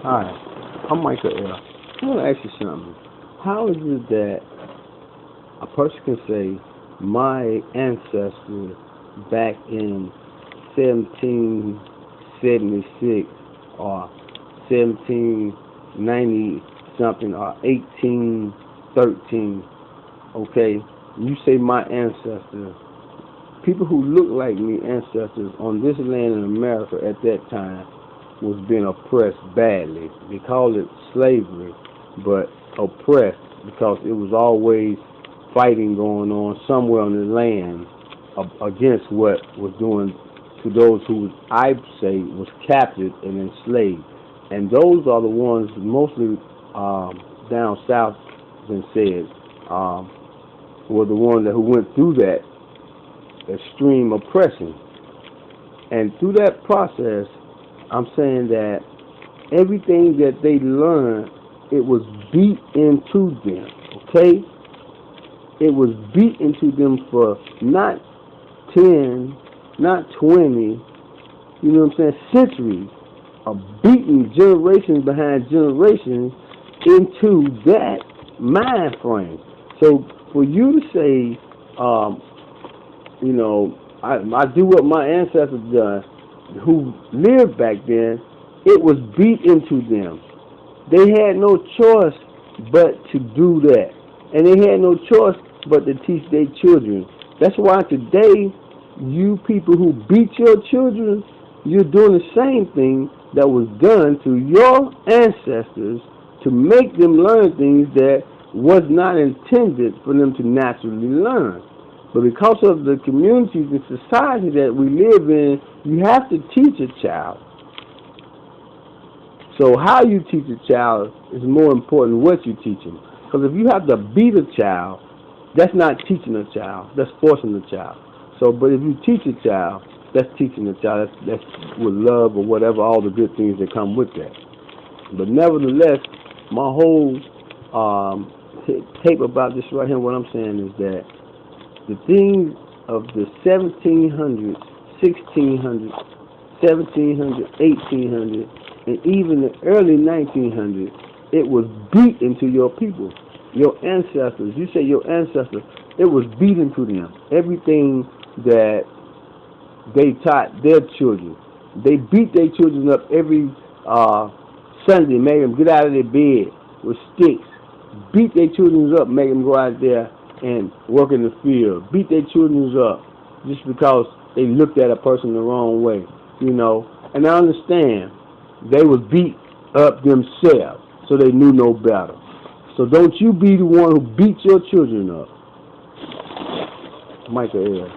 Hi, I'm Michael L. I want to ask you something. How is it that a person can say my ancestor back in 1776 or 1790 something or 1813, okay? You say my ancestors. People who look like me, ancestors on this land in America at that time, was being oppressed badly. They called it slavery, but oppressed because it was always fighting going on somewhere on the land against what was doing to those who I say was captured and enslaved. And those are the ones mostly down south been said were the ones who went through that extreme oppression. And through that process, I'm saying that everything that they learned, it was beat into them, okay? It was beat into them for not 10, not 20, you know what I'm saying, centuries of beating generations behind generations into that mind frame. So for you to say, I do what my ancestors done, who lived back then, it was beat into them. They had no choice but to do that. And they had no choice but to teach their children. That's why today, you people who beat your children, you're doing the same thing that was done to your ancestors to make them learn things that was not intended for them to naturally learn. But because of the communities and society that we live in, you have to teach a child. So how you teach a child is more important than what you teach them. Because if you have to beat a child, that's not teaching a child. That's forcing a child. So, but if you teach a child, that's teaching a child. That's with love or whatever, all the good things that come with that. But nevertheless, my whole tape about this right here, what I'm saying is that the things of the 1700s, 1600s, 1700s, 1800s, and even the early 1900s, it was beat into your people, your ancestors. You say your ancestors, it was beat into them. Everything that they taught their children. They beat their children up every Sunday, made them get out of their bed with sticks. Beat their children up, make them go out there and work in the field. Beat their children up just because they looked at a person the wrong way, you know. And I understand they was beat up themselves, so they knew no better. So don't you be the one who beat your children up. Michael L.